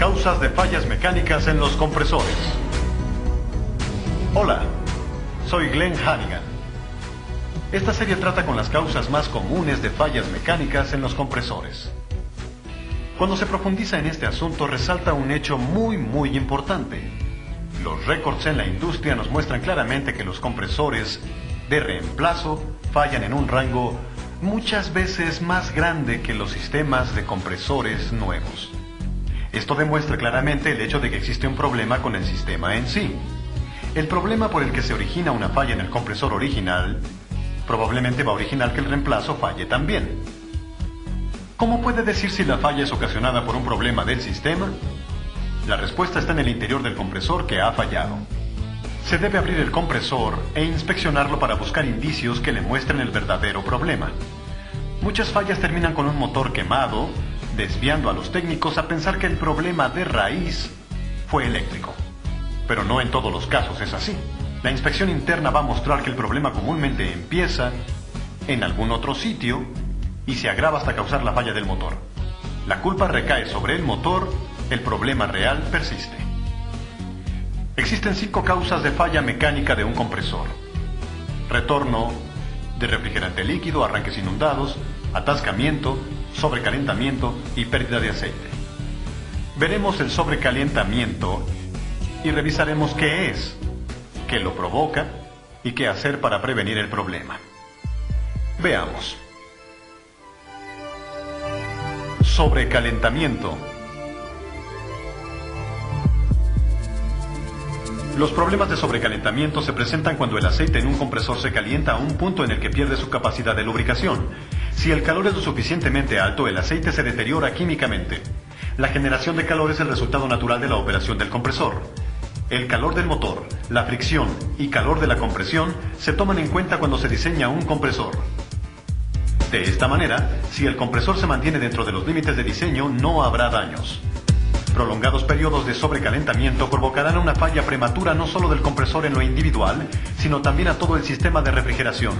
Causas de fallas mecánicas en los compresores. Hola, soy Glenn Hannigan. Esta serie trata con las causas más comunes de fallas mecánicas en los compresores. Cuando se profundiza en este asunto, resalta un hecho muy importante. Los récords en la industria nos muestran claramente que los compresores de reemplazo fallan en un rango muchas veces más grande que los sistemas de compresores nuevos. Esto demuestra claramente el hecho de que existe un problema con el sistema en sí. El problema por el que se origina una falla en el compresor original probablemente va a originar que el reemplazo falle también. ¿Cómo puede decir si la falla es ocasionada por un problema del sistema? La respuesta está en el interior del compresor que ha fallado. Se debe abrir el compresor e inspeccionarlo para buscar indicios que le muestren el verdadero problema. Muchas fallas terminan con un motor quemado, desviando a los técnicos a pensar que el problema de raíz fue eléctrico. Pero no en todos los casos es así. La inspección interna va a mostrar que el problema comúnmente empieza en algún otro sitio y se agrava hasta causar la falla del motor. La culpa recae sobre el motor, el problema real persiste. Existen 5 causas de falla mecánica de un compresor: retorno de refrigerante líquido, arranques inundados, atascamiento, sobrecalentamiento y pérdida de aceite. Veremos el sobrecalentamiento y revisaremos qué es, qué lo provoca y qué hacer para prevenir el problema. Veamos. Sobrecalentamiento. Los problemas de sobrecalentamiento se presentan cuando el aceite en un compresor se calienta a un punto en el que pierde su capacidad de lubricación. Si el calor es lo suficientemente alto, el aceite se deteriora químicamente. La generación de calor es el resultado natural de la operación del compresor. El calor del motor, la fricción y calor de la compresión se toman en cuenta cuando se diseña un compresor. De esta manera, si el compresor se mantiene dentro de los límites de diseño, no habrá daños. Prolongados periodos de sobrecalentamiento provocarán una falla prematura no solo del compresor en lo individual, sino también a todo el sistema de refrigeración.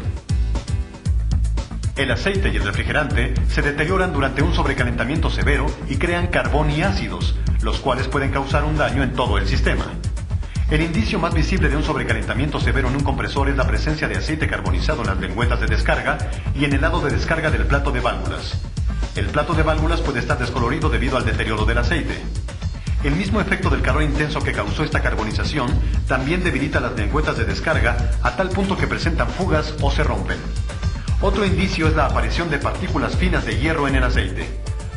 El aceite y el refrigerante se deterioran durante un sobrecalentamiento severo y crean carbón y ácidos, los cuales pueden causar un daño en todo el sistema. El indicio más visible de un sobrecalentamiento severo en un compresor es la presencia de aceite carbonizado en las lengüetas de descarga y en el lado de descarga del plato de válvulas. El plato de válvulas puede estar descolorido debido al deterioro del aceite. El mismo efecto del calor intenso que causó esta carbonización también debilita las lengüetas de descarga a tal punto que presentan fugas o se rompen. Otro indicio es la aparición de partículas finas de hierro en el aceite.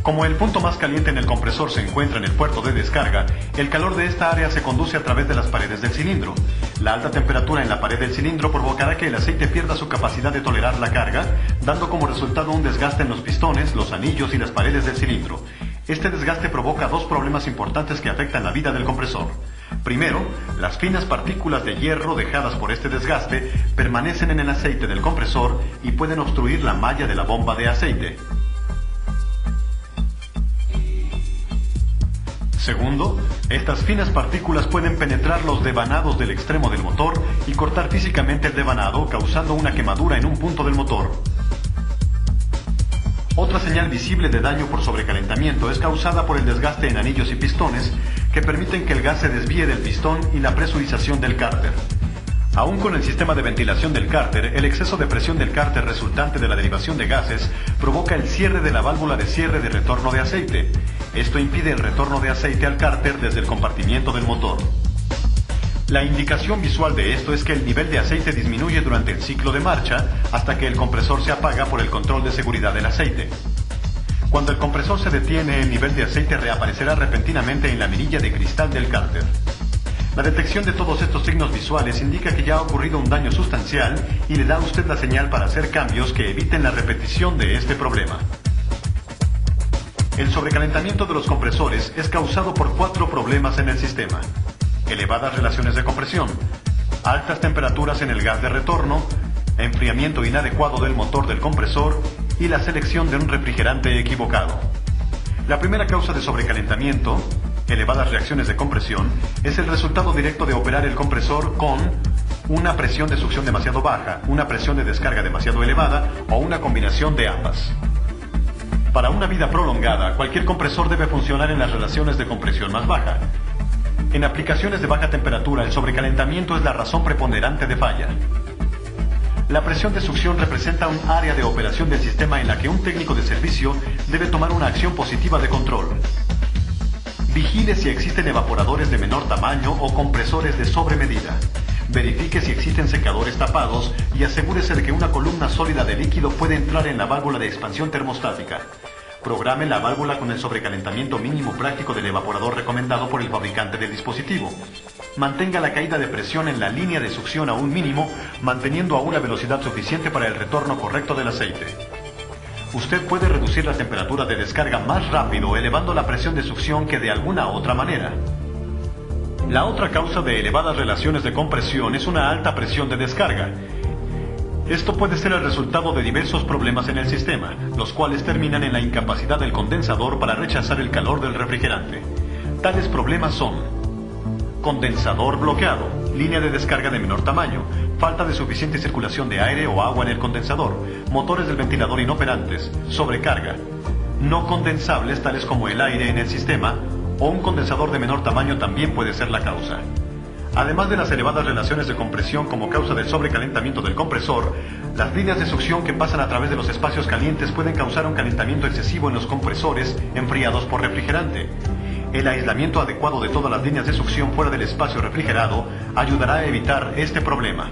Como el punto más caliente en el compresor se encuentra en el puerto de descarga, el calor de esta área se conduce a través de las paredes del cilindro. La alta temperatura en la pared del cilindro provocará que el aceite pierda su capacidad de tolerar la carga, dando como resultado un desgaste en los pistones, los anillos y las paredes del cilindro. Este desgaste provoca 2 problemas importantes que afectan la vida del compresor. Primero, las finas partículas de hierro dejadas por este desgaste permanecen en el aceite del compresor y pueden obstruir la malla de la bomba de aceite. Segundo, estas finas partículas pueden penetrar los devanados del extremo del motor y cortar físicamente el devanado, causando una quemadura en un punto del motor. Otra señal visible de daño por sobrecalentamiento es causada por el desgaste en anillos y pistones que permiten que el gas se desvíe del pistón y la presurización del cárter. Aún con el sistema de ventilación del cárter, el exceso de presión del cárter resultante de la derivación de gases provoca el cierre de la válvula de cierre de retorno de aceite. Esto impide el retorno de aceite al cárter desde el compartimiento del motor. La indicación visual de esto es que el nivel de aceite disminuye durante el ciclo de marcha hasta que el compresor se apaga por el control de seguridad del aceite. Cuando el compresor se detiene, el nivel de aceite reaparecerá repentinamente en la mirilla de cristal del cárter. La detección de todos estos signos visuales indica que ya ha ocurrido un daño sustancial y le da a usted la señal para hacer cambios que eviten la repetición de este problema. El sobrecalentamiento de los compresores es causado por 4 problemas en el sistema: elevadas relaciones de compresión, altas temperaturas en el gas de retorno, enfriamiento inadecuado del motor del compresor y la selección de un refrigerante equivocado. La primera causa de sobrecalentamiento, elevadas reacciones de compresión, es el resultado directo de operar el compresor con una presión de succión demasiado baja, una presión de descarga demasiado elevada o una combinación de ambas. Para una vida prolongada, cualquier compresor debe funcionar en las relaciones de compresión más baja. En aplicaciones de baja temperatura, el sobrecalentamiento es la razón preponderante de falla. La presión de succión representa un área de operación del sistema en la que un técnico de servicio debe tomar una acción positiva de control. Vigile si existen evaporadores de menor tamaño o compresores de sobremedida. Verifique si existen secadores tapados y asegúrese de que una columna sólida de líquido puede entrar en la válvula de expansión termostática. Programe la válvula con el sobrecalentamiento mínimo práctico del evaporador recomendado por el fabricante del dispositivo. Mantenga la caída de presión en la línea de succión a un mínimo, manteniendo a una velocidad suficiente para el retorno correcto del aceite. Usted puede reducir la temperatura de descarga más rápido elevando la presión de succión que de alguna otra manera. La otra causa de elevadas relaciones de compresión es una alta presión de descarga. Esto puede ser el resultado de diversos problemas en el sistema, los cuales terminan en la incapacidad del condensador para rechazar el calor del refrigerante. Tales problemas son: condensador bloqueado, línea de descarga de menor tamaño, falta de suficiente circulación de aire o agua en el condensador, motores del ventilador inoperantes, sobrecarga, no condensables tales como el aire en el sistema, o un condensador de menor tamaño también puede ser la causa. Además de las elevadas relaciones de compresión como causa del sobrecalentamiento del compresor, las líneas de succión que pasan a través de los espacios calientes pueden causar un calentamiento excesivo en los compresores enfriados por refrigerante. El aislamiento adecuado de todas las líneas de succión fuera del espacio refrigerado ayudará a evitar este problema.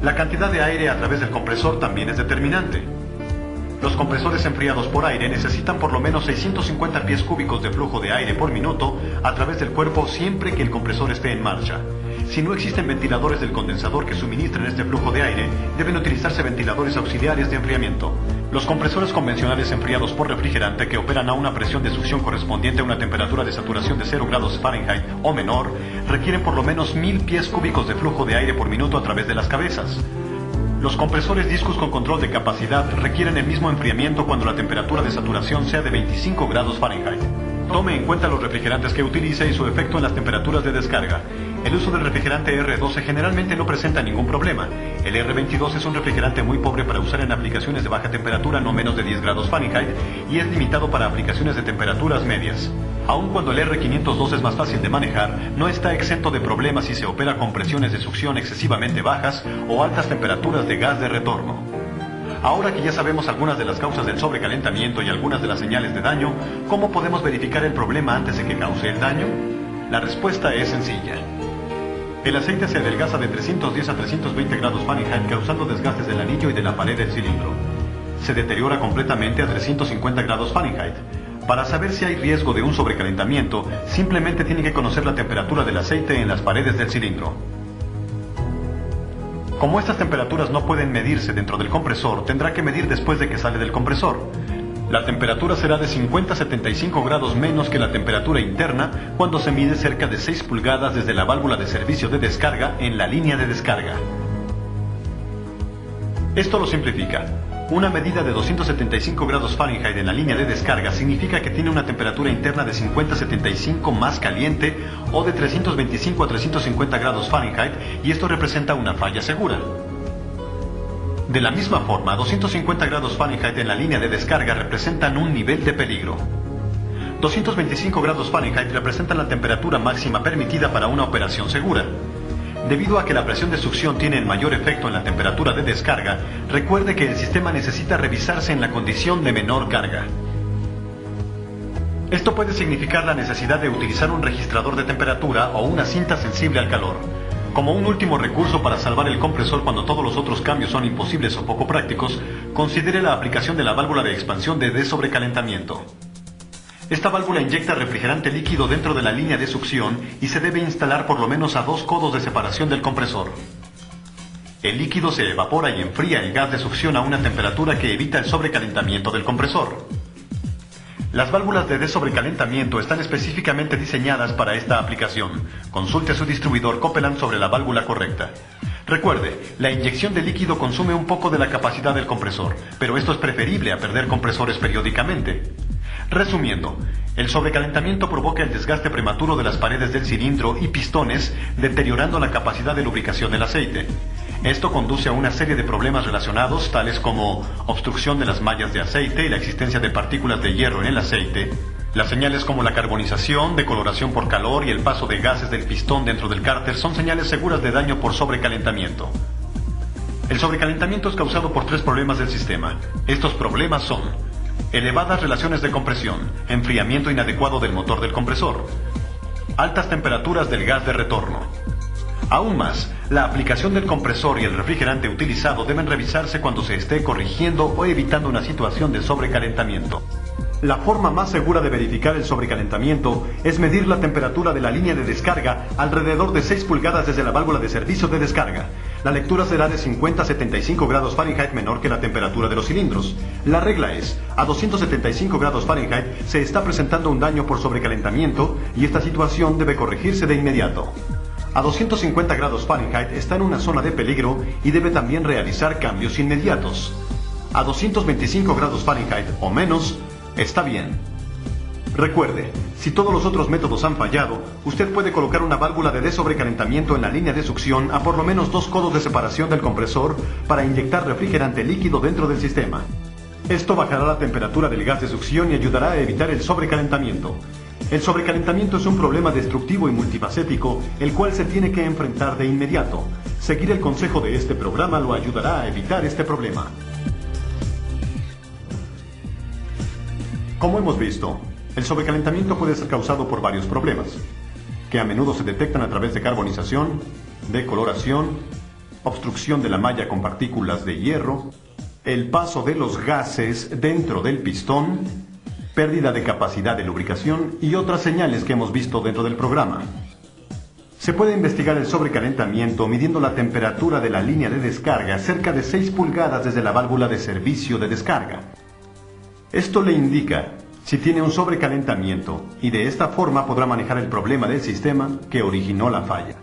La cantidad de aire a través del compresor también es determinante. Los compresores enfriados por aire necesitan por lo menos 650 pies cúbicos de flujo de aire por minuto a través del cuerpo siempre que el compresor esté en marcha. Si no existen ventiladores del condensador que suministren este flujo de aire, deben utilizarse ventiladores auxiliares de enfriamiento. Los compresores convencionales enfriados por refrigerante que operan a una presión de succión correspondiente a una temperatura de saturación de 0 grados Fahrenheit o menor requieren por lo menos 1000 pies cúbicos de flujo de aire por minuto a través de las cabezas. Los compresores discos con control de capacidad requieren el mismo enfriamiento cuando la temperatura de saturación sea de 25 grados Fahrenheit. Tome en cuenta los refrigerantes que utilice y su efecto en las temperaturas de descarga. El uso del refrigerante R12 generalmente no presenta ningún problema. El R22 es un refrigerante muy pobre para usar en aplicaciones de baja temperatura no menos de 10 grados Fahrenheit y es limitado para aplicaciones de temperaturas medias. Aun cuando el R502 es más fácil de manejar, no está exento de problemas si se opera con presiones de succión excesivamente bajas o altas temperaturas de gas de retorno. Ahora que ya sabemos algunas de las causas del sobrecalentamiento y algunas de las señales de daño, ¿cómo podemos verificar el problema antes de que cause el daño? La respuesta es sencilla. El aceite se adelgaza de 310 a 320 grados Fahrenheit causando desgastes del anillo y de la pared del cilindro. Se deteriora completamente a 350 grados Fahrenheit. Para saber si hay riesgo de un sobrecalentamiento, simplemente tiene que conocer la temperatura del aceite en las paredes del cilindro. Como estas temperaturas no pueden medirse dentro del compresor, tendrá que medir después de que sale del compresor. La temperatura será de 50 a 75 grados menos que la temperatura interna cuando se mide cerca de 6 pulgadas desde la válvula de servicio de descarga en la línea de descarga. Esto lo simplifica. Una medida de 275 grados Fahrenheit en la línea de descarga significa que tiene una temperatura interna de 50 a 75 más caliente o de 325 a 350 grados Fahrenheit y esto representa una falla segura. De la misma forma, 250 grados Fahrenheit en la línea de descarga representan un nivel de peligro. 225 grados Fahrenheit representan la temperatura máxima permitida para una operación segura. Debido a que la presión de succión tiene el mayor efecto en la temperatura de descarga, recuerde que el sistema necesita revisarse en la condición de menor carga. Esto puede significar la necesidad de utilizar un registrador de temperatura o una cinta sensible al calor. Como un último recurso para salvar el compresor cuando todos los otros cambios son imposibles o poco prácticos, considere la aplicación de la válvula de expansión de desobrecalentamiento. Esta válvula inyecta refrigerante líquido dentro de la línea de succión y se debe instalar por lo menos a 2 codos de separación del compresor. El líquido se evapora y enfría el gas de succión a una temperatura que evita el sobrecalentamiento del compresor. Las válvulas de desobrecalentamiento están específicamente diseñadas para esta aplicación. Consulte a su distribuidor Copeland sobre la válvula correcta. Recuerde, la inyección de líquido consume un poco de la capacidad del compresor, pero esto es preferible a perder compresores periódicamente. Resumiendo, el sobrecalentamiento provoca el desgaste prematuro de las paredes del cilindro y pistones, deteriorando la capacidad de lubricación del aceite. Esto conduce a una serie de problemas relacionados, tales como obstrucción de las mallas de aceite y la existencia de partículas de hierro en el aceite. Las señales como la carbonización, decoloración por calor y el paso de gases del pistón dentro del cárter son señales seguras de daño por sobrecalentamiento. El sobrecalentamiento es causado por tres problemas del sistema. Estos problemas son elevadas relaciones de compresión, enfriamiento inadecuado del motor del compresor, altas temperaturas del gas de retorno. Aún más, la aplicación del compresor y el refrigerante utilizado deben revisarse cuando se esté corrigiendo o evitando una situación de sobrecalentamiento. La forma más segura de verificar el sobrecalentamiento es medir la temperatura de la línea de descarga alrededor de 6 pulgadas desde la válvula de servicio de descarga. La lectura será de 50 a 75 grados Fahrenheit menor que la temperatura de los cilindros. La regla es, a 275 grados Fahrenheit se está presentando un daño por sobrecalentamiento y esta situación debe corregirse de inmediato. A 250 grados Fahrenheit está en una zona de peligro y debe también realizar cambios inmediatos. A 225 grados Fahrenheit o menos, está bien. Recuerde, si todos los otros métodos han fallado, usted puede colocar una válvula de desobrecalentamiento en la línea de succión a por lo menos 2 codos de separación del compresor para inyectar refrigerante líquido dentro del sistema. Esto bajará la temperatura del gas de succión y ayudará a evitar el sobrecalentamiento. El sobrecalentamiento es un problema destructivo y multifacético, el cual se tiene que enfrentar de inmediato. Seguir el consejo de este programa lo ayudará a evitar este problema. Como hemos visto, el sobrecalentamiento puede ser causado por varios problemas, que a menudo se detectan a través de carbonización, decoloración, obstrucción de la malla con partículas de hierro, el paso de los gases dentro del pistón, pérdida de capacidad de lubricación y otras señales que hemos visto dentro del programa. Se puede investigar el sobrecalentamiento midiendo la temperatura de la línea de descarga cerca de 6 pulgadas desde la válvula de servicio de descarga. Esto le indica si tiene un sobrecalentamiento y de esta forma podrá manejar el problema del sistema que originó la falla.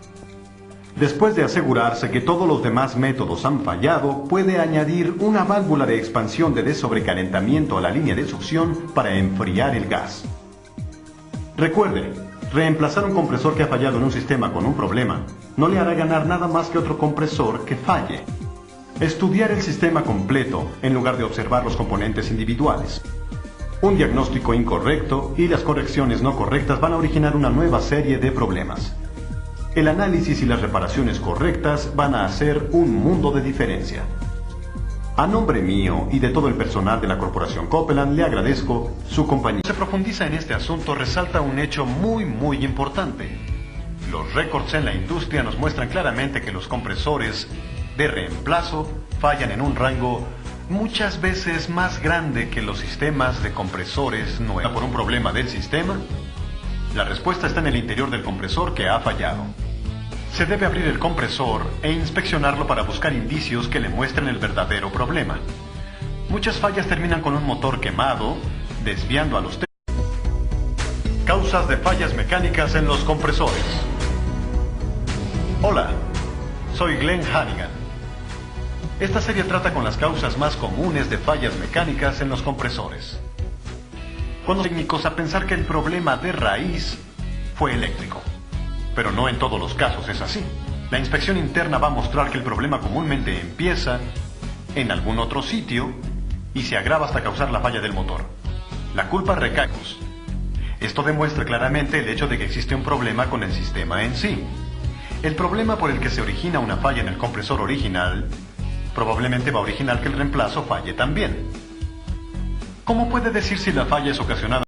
Después de asegurarse que todos los demás métodos han fallado, puede añadir una válvula de expansión de desobrecalentamiento a la línea de succión para enfriar el gas. Recuerde, reemplazar un compresor que ha fallado en un sistema con un problema no le hará ganar nada más que otro compresor que falle. Estudiar el sistema completo en lugar de observar los componentes individuales. Un diagnóstico incorrecto y las correcciones no correctas van a originar una nueva serie de problemas. El análisis y las reparaciones correctas van a hacer un mundo de diferencia. A nombre mío y de todo el personal de la Corporación Copeland, le agradezco su compañía. Se profundiza en este asunto, resalta un hecho muy importante. Los récords en la industria nos muestran claramente que los compresores de reemplazo fallan en un rango muchas veces más grande que los sistemas de compresores nuevos. ¿Por un problema del sistema? La respuesta está en el interior del compresor que ha fallado. Se debe abrir el compresor e inspeccionarlo para buscar indicios que le muestren el verdadero problema. Muchas fallas terminan con un motor quemado, desviando a los causas de fallas mecánicas en los compresores. Hola, soy Glenn Hannigan. Esta serie trata con las causas más comunes de fallas mecánicas en los compresores. Cuando técnicos a pensar que el problema de raíz fue eléctrico. Pero no en todos los casos es así. La inspección interna va a mostrar que el problema comúnmente empieza en algún otro sitio y se agrava hasta causar la falla del motor. La culpa recae. Esto demuestra claramente el hecho de que existe un problema con el sistema en sí. El problema por el que se origina una falla en el compresor original probablemente va a originar que el reemplazo falle también. ¿Cómo puede decir si la falla es ocasionada